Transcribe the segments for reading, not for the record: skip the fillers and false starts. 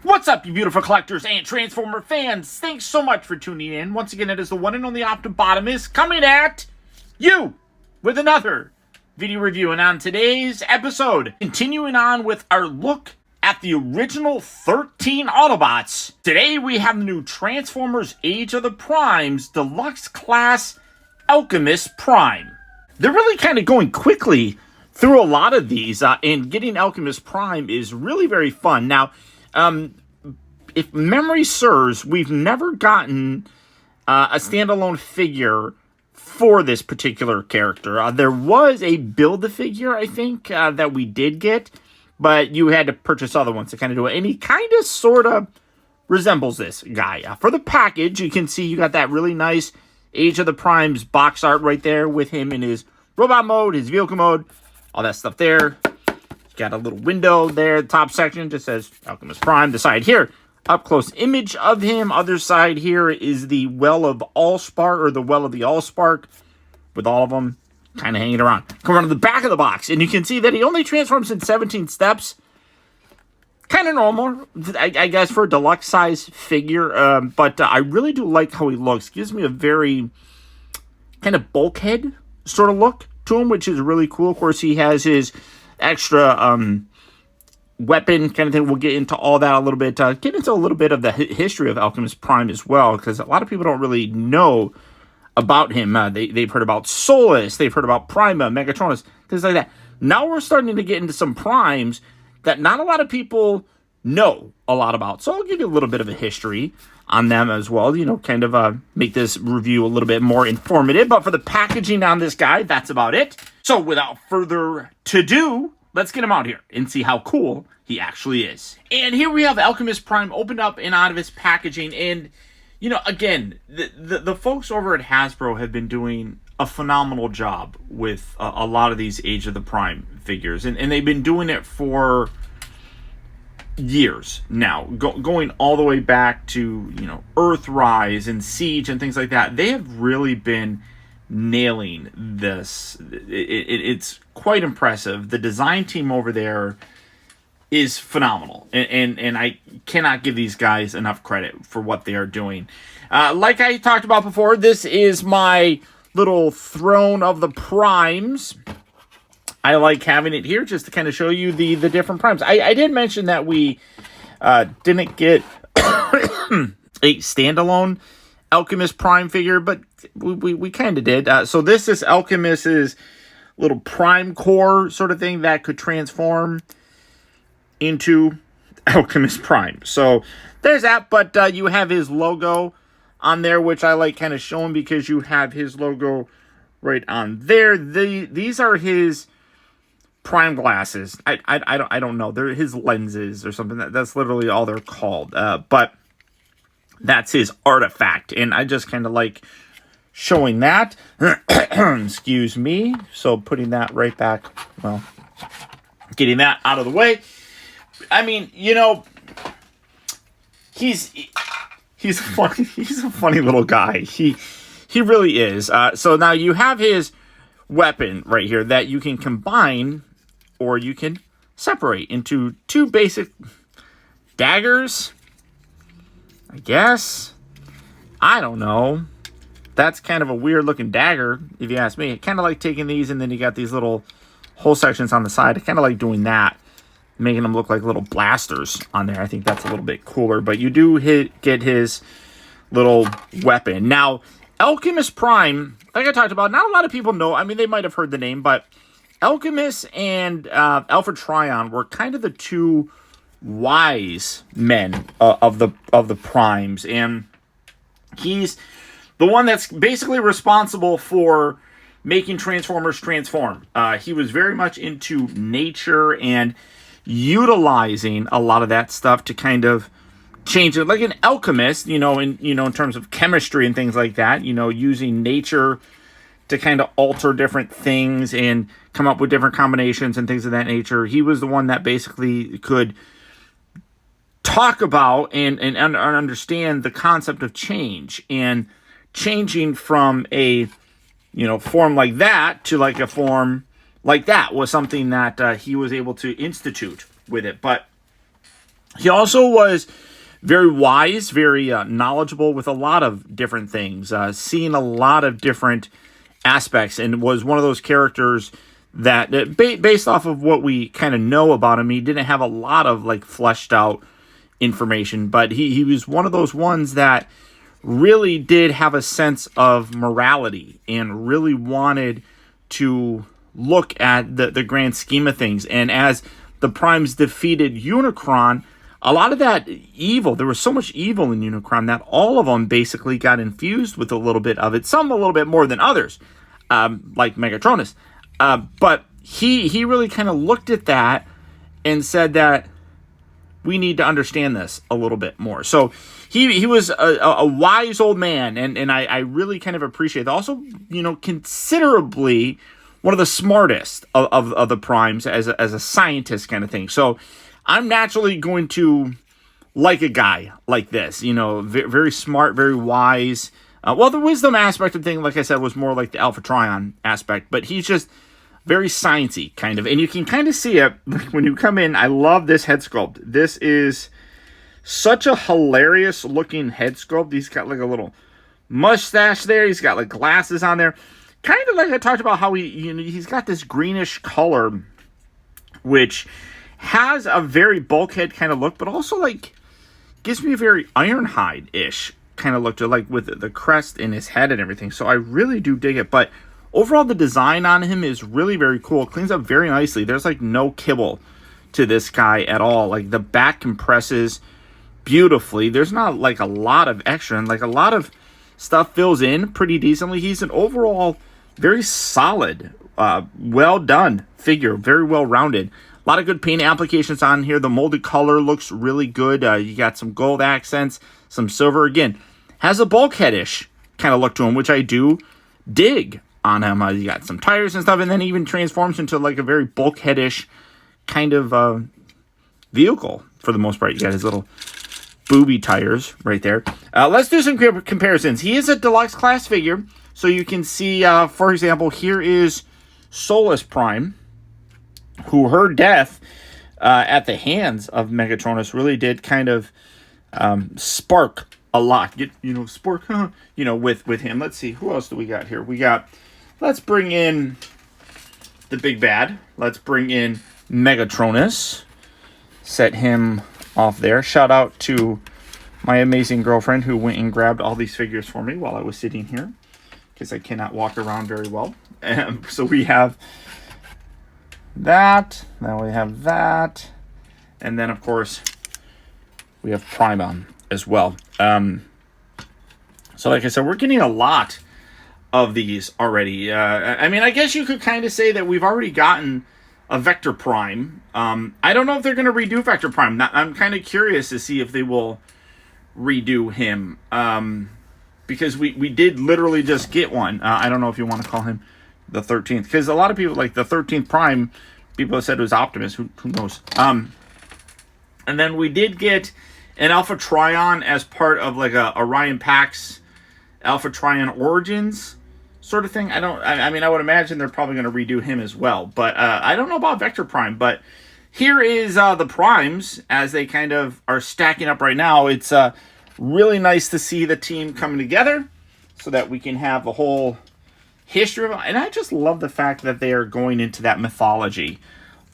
What's up, you beautiful collectors and Transformer fans? Thanks so much for tuning in. Once again, it is the one and only Optibotimus coming at you with another video review. And on today's episode, continuing on with our look at the original 13 Autobots, today we have the new Transformers Age of the Primes Deluxe Class Alchemist Prime. They're really kind of going quickly through a lot of these, and getting Alchemist Prime is really very fun. Now, if memory serves, we've never gotten a standalone figure for this particular character. There was a Build-A-Figure, I think, that we did get, but you had to purchase other ones to kind of do it. And he kind of, sort of resembles this guy. For the package, you can see you got that really nice Age of the Primes box art right there with him in his robot mode, his vehicle mode, all that stuff there. Got a little window there, the top section just says Alchemist Prime. The side here, up close image of him. Other side here is the Well of Allspark, or the Well of the Allspark, with all of them kind of hanging around. Come around to the back of the box, and you can see that he only transforms in 17 steps. Kind of normal, I guess, for a deluxe size figure, but I really do like how he looks. Gives me a very kind of bulkhead sort of look to him, which is really cool. Of course, he has his extra weapon kind of thing. We'll get into all that a little bit. Get into a little bit of the history of Alchemist Prime as well, because a lot of people don't really know about him. They've heard about Solus, they've heard about Prima, Megatronus, things like that. Now we're starting to get into some primes that not a lot of people know a lot about. So I'll give you a little bit of a history on them as well, you know, kind of make this review a little bit more informative. But for the packaging on this guy, that's about it. So without further ado, let's get him out here and see how cool he actually is. And here we have Alchemist Prime opened up and out of his packaging. And, you know, again, the folks over at Hasbro have been doing a phenomenal job with a lot of these Age of the Prime figures. And they've been doing it for years now, going all the way back to, you know, Earthrise and Siege and things like that. They have really been nailing this. It's quite impressive. The design team over there is phenomenal, and I cannot give these guys enough credit for what they are doing. Like I talked about before, this is my little throne of the primes. I like having it here just to kind of show you the different primes. I did mention that we didn't get a standalone Alchemist Prime figure, but we kind of did. So this is Alchemist's little Prime Core sort of thing that could transform into Alchemist Prime. So there's that, but you have his logo on there, which I like kind of showing because you have his logo right on there. These are his Prime glasses. I don't know. They're his lenses or something. That's literally all they're called. But that's his artifact, and I just kind of like showing that. Excuse me. So putting that right back, well, getting that out of the way. I mean, you know, he's a funny little guy. He really is. So now you have his weapon right here that you can combine, or you can separate into two basic daggers, I guess. I don't know. That's kind of a weird looking dagger, if you ask me. I kind of like taking these, and then you got these little hole sections on the side. I kind of like doing that, making them look like little blasters on there. I think that's a little bit cooler. But you do get his little weapon. Now, Alchemist Prime, like I talked about, not a lot of people know. I mean, they might have heard the name, but Alchemist and Alfred Tryon were kind of the two wise men of the primes, and he's the one that's basically responsible for making Transformers transform. He was very much into nature and utilizing a lot of that stuff to kind of change it, like an alchemist, in terms of chemistry and things like that, using nature to kind of alter different things and come up with different combinations and things of that nature. He was the one that basically could talk about and understand the concept of change, and changing from a form like that to like a form like that was something that he was able to institute with it. But He also was very wise, very knowledgeable with a lot of different things, seeing a lot of different aspects, and was one of those characters that, based off of what we kind of know about him, he didn't have a lot of like fleshed out information, but he was one of those ones that really did have a sense of morality and really wanted to look at the grand scheme of things. And as the Primes defeated Unicron, a lot of that evil, there was so much evil in Unicron that all of them basically got infused with a little bit of it, some a little bit more than others, like Megatronus. But he really kind of looked at that and said that we need to understand this a little bit more. So he was a wise old man, and I really kind of appreciate that. Also, considerably one of the smartest of the Primes as a scientist kind of thing. So I'm naturally going to like a guy like this, very smart, very wise. Well, the wisdom aspect of the thing, like I said, was more like the Alpha Trion aspect, but he's just very sciencey kind of. And you can kind of see it when you come in. I love this head sculpt. This is such a hilarious looking head sculpt. He's got like a little mustache there. He's got like glasses on there. Kind of like I talked about how he's got this greenish color, which has a very bulkhead kind of look, but also like gives me a very Ironhide-ish kind of look to, like, with the crest in his head and everything. So I really do dig it. But overall, the design on him is really very cool. It cleans up very nicely. There's like no kibble to this guy at all. Like the back compresses beautifully. There's not like a lot of extra, and like a lot of stuff fills in pretty decently. He's an overall very solid, well done figure, very well rounded. A lot of good paint applications on here. The molded color looks really good. You got some gold accents, some silver. Again, has a bulkhead-ish kind of look to him, which I do dig on him. You got some tires and stuff, and then even transforms into like a very bulkhead-ish kind of vehicle for the most part. You got his little booby tires right there. Let's do some comparisons. He is a deluxe class figure, so you can see, for example, here is Solus Prime, who her death at the hands of Megatronus really did kind of spark a lot. Spark, with him. Let's see, who else do we got here? Let's bring in the big bad. Let's bring in Megatronus. Set him off there. Shout out to my amazing girlfriend who went and grabbed all these figures for me while I was sitting here, because I cannot walk around very well. So we have that, then we have that, and then of course we have Primon as well. So like I said, we're getting a lot of these already. I guess you could kind of say that we've already gotten a Vector Prime. I don't know if they're going to redo Vector Prime. I'm kind of curious to see if they will redo him, because we did literally just get one. I don't know if you want to call him the 13th, because a lot of people, like the 13th Prime, people have said it was Optimus. Who knows? And then we did get an Alpha Trion as part of like a Orion Pax Alpha Trion Origins sort of thing. I would imagine they're probably going to redo him as well, but I don't know about Vector Prime. But here is the Primes as they kind of are stacking up right now. It's really nice to see the team coming together so that we can have the whole history of it. And I just love the fact that they are going into that mythology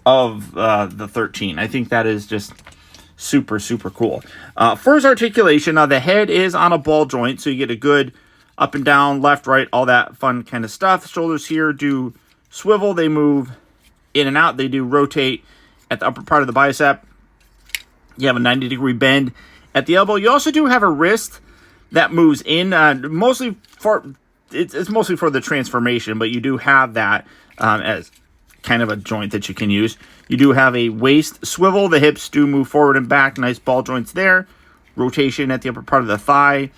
of the 13. I think that is just super, super cool. First articulation, the head is on a ball joint, so you get a good up and down, left, right, all that fun kind of stuff. Shoulders here do swivel. They move in and out. They do rotate at the upper part of the bicep. You have a 90-degree bend at the elbow. You also do have a wrist that moves in, mostly for it's mostly for the transformation, but you do have that as kind of a joint that you can use. You do have a waist swivel. The hips do move forward and back. Nice ball joints there. Rotation at the upper part of the thigh.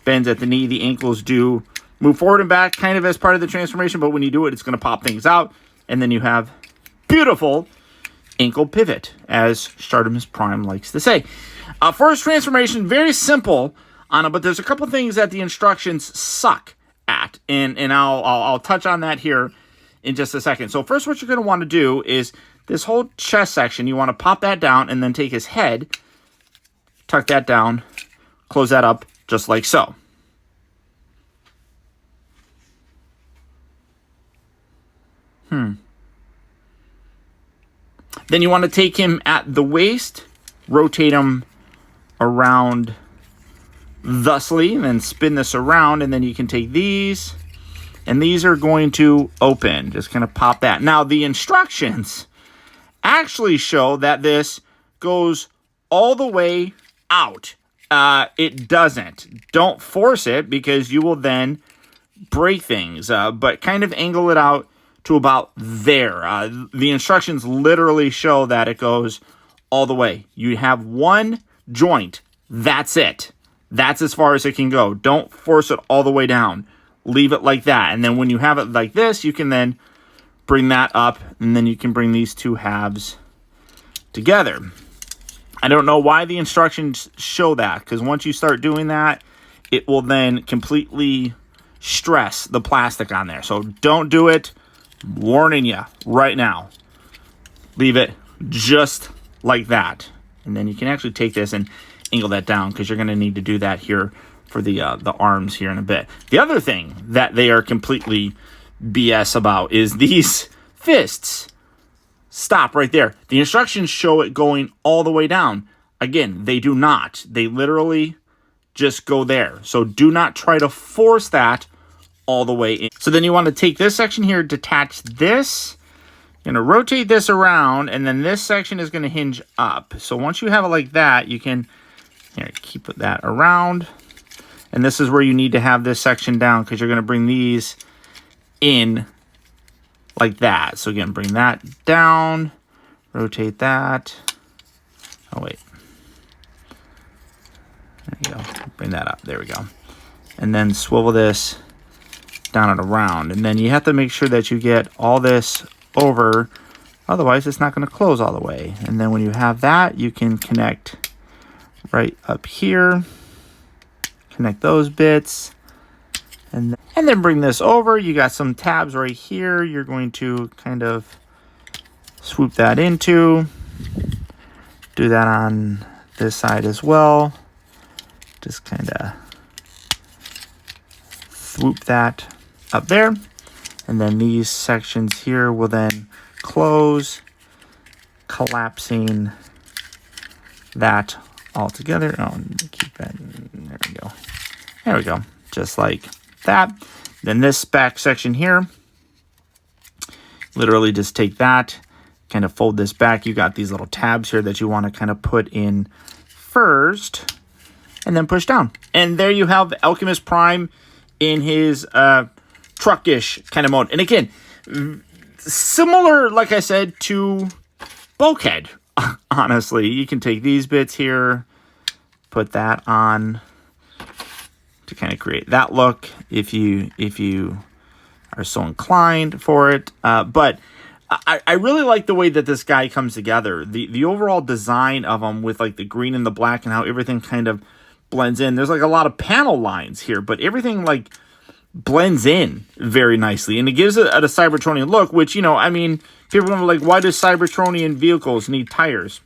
Bends at the knee. The ankles do move forward and back kind of as part of the transformation, but when you do it, it's going to pop things out. And then you have beautiful ankle pivot, as Artemis Prime likes to say. First transformation, very simple on it, but there's a couple things that the instructions suck at, and I'll touch on that here in just a second. So first, what you're going to want to do is this whole chest section, you want to pop that down and then take his head, tuck that down, close that up just like so. Then you want to take him at the waist, rotate him around thusly, and then spin this around, and then you can take these, and these are going to open. Just kind of pop that. Now, the instructions actually show that this goes all the way out. It doesn't. Don't force it, because you will then break things, but kind of angle it out to about there. The instructions literally show that it goes all the way. You have one joint. That's it. That's as far as it can go. Don't force it all the way down. Leave it like that. And then when you have it like this, you can then bring that up, and then you can bring these two halves together. I don't know why the instructions show that, because once you start doing that, it will then completely stress the plastic on there. So don't do it. I'm warning you right now. Leave it just like that. And then you can actually take this and angle that down, because you're going to need to do that here for the arms here in a bit. The other thing that they are completely BS about is these fists. Stop right there. The instructions show it going all the way down. Again, they do not. They literally just go there. So do not try to force that all the way in. So then you want to take this section here, detach this. You're going to rotate this around, and then this section is going to hinge up. So once you have it like that, you can keep that around. And this is where you need to have this section down, because you're going to bring these in like that. So again, bring that down, rotate that. Oh, wait. There you go. Bring that up. There we go. And then swivel this down and around. And then you have to make sure that you get all this over. Otherwise, it's not going to close all the way. And then when you have that, you can connect right up here. Connect those bits. And then bring this over. You got some tabs right here. You're going to kind of swoop that into. Do that on this side as well. Just kind of swoop that up there. And then these sections here will then close, collapsing that all together. Oh, keep that. There we go. There we go. Just like that. Then this back section here, literally just take that, kind of fold this back. You got these little tabs here that you want to kind of put in first, and then push down. And there you have Alchemist Prime in his truckish kind of mode. And again, similar, like I said, to Bulkhead. Honestly, you can take these bits here, put that on to kind of create that look if you are so inclined for it. But I really like the way that this guy comes together. The overall design of him with like the green and the black and how everything kind of blends in. There's like a lot of panel lines here, but everything like blends in very nicely. And it gives it a Cybertronian look, which, you know, I mean, people are like, why does Cybertronian vehicles need tires?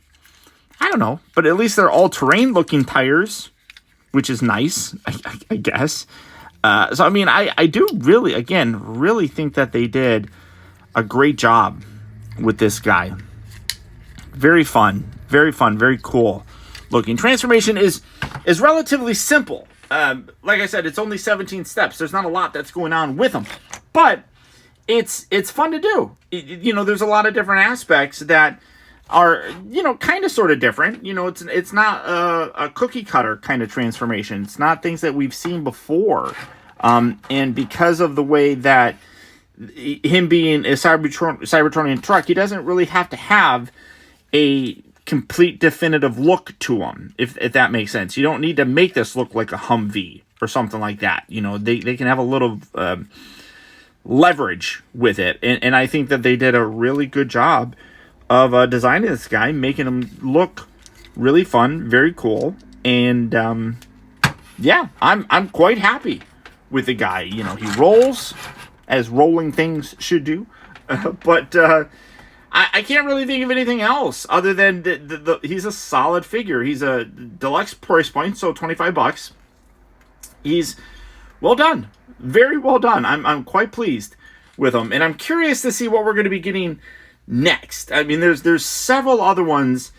I don't know, but at least they're all-terrain looking tires, which is nice, I guess. So, I mean, I do really, again, really think that they did a great job with this guy. Very fun, very cool looking. Transformation is relatively simple. Like I said, it's only 17 steps. There's not a lot that's going on with them, but it's fun to do. You know, there's a lot of different aspects that are, you know, kind of sort of different. You know, it's not a cookie cutter kind of transformation. It's not things that we've seen before. And because of the way that him being a Cybertronian truck, he doesn't really have to have a complete definitive look to him, if that makes sense. You don't need to make this look like a Humvee or something like that. You know, they can have a little leverage with it. And I think that they did a really good job of designing this guy, making him look really fun, very cool. And yeah, I'm quite happy with the guy. You know, he rolls as rolling things should do. But I can't really think of anything else other than he's a solid figure. He's a deluxe price point, so $25. He's well done, very well done. I'm quite pleased with him, and I'm curious to see what we're going to be getting next. I mean, there's several other ones,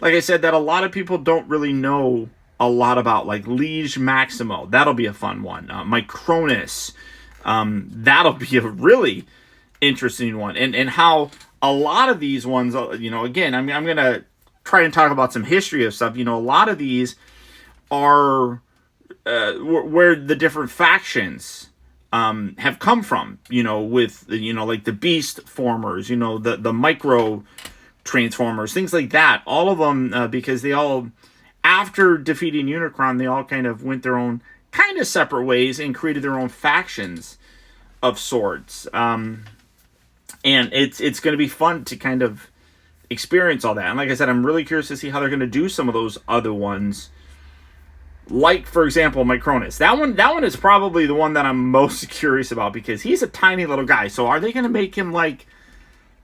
like I said, that a lot of people don't really know a lot about, like Liege Maximo. That'll be a fun one. Micronus. That'll be a really interesting one. And how a lot of these ones, you know, again, I'm going to try and talk about some history of stuff. You know, a lot of these are where the different factions have come from, you know, with, you know, like the Beast Formers, you know, the Micro Transformers, things like that. All of them, because they all, after defeating Unicron, they all kind of went their own kind of separate ways and created their own factions of sorts. And it's going to be fun to kind of experience all that. And like I said, I'm really curious to see how they're going to do some of those other ones. Like, for example, Micronus. That one is probably the one that I'm most curious about, because he's a tiny little guy. So are they going to make him like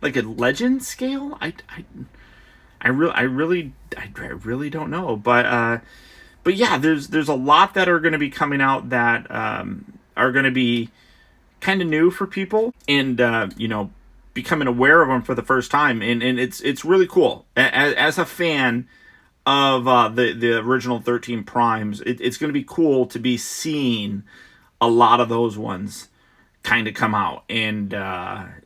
a legend scale? I really don't know. But yeah, there's a lot that are going to be coming out that are going to be kind of new for people, and you know, becoming aware of them for the first time, and it's really cool. As a fan of the original 13 Primes, it's going to be cool to be seeing a lot of those ones kind of come out, and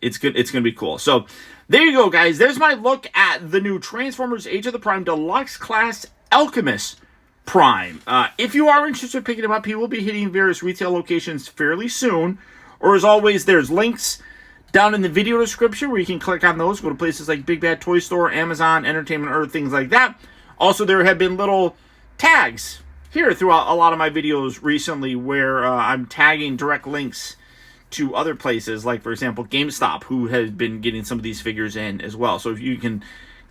it's going to be cool. So there you go, guys. There's my look at the new Transformers Age of the Prime Deluxe Class Alchemist Prime. If you are interested in picking him up, he will be hitting various retail locations fairly soon. Or as always, there's links down in the video description where you can click on those. Go to places like Big Bad Toy Store, Amazon, Entertainment Earth, things like that. Also, there have been little tags here throughout a lot of my videos recently where I'm tagging direct links to other places, like, for example, GameStop, who has been getting some of these figures in as well. So if you can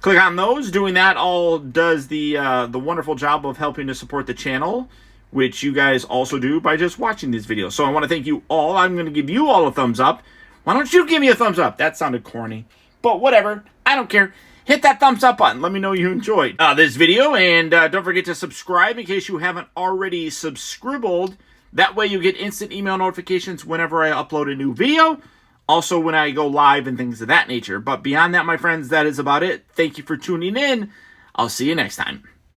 click on those, doing that all does the wonderful job of helping to support the channel, which you guys also do by just watching these videos. So I want to thank you all. I'm going to give you all a thumbs up. Why don't you give me a thumbs up? That sounded corny, but whatever. I don't care. Hit that thumbs up button. Let me know you enjoyed this video, and don't forget to subscribe in case you haven't already subscribed. That way you get instant email notifications whenever I upload a new video. Also when I go live and things of that nature. But beyond that, my friends, that is about it. Thank you for tuning in. I'll see you next time.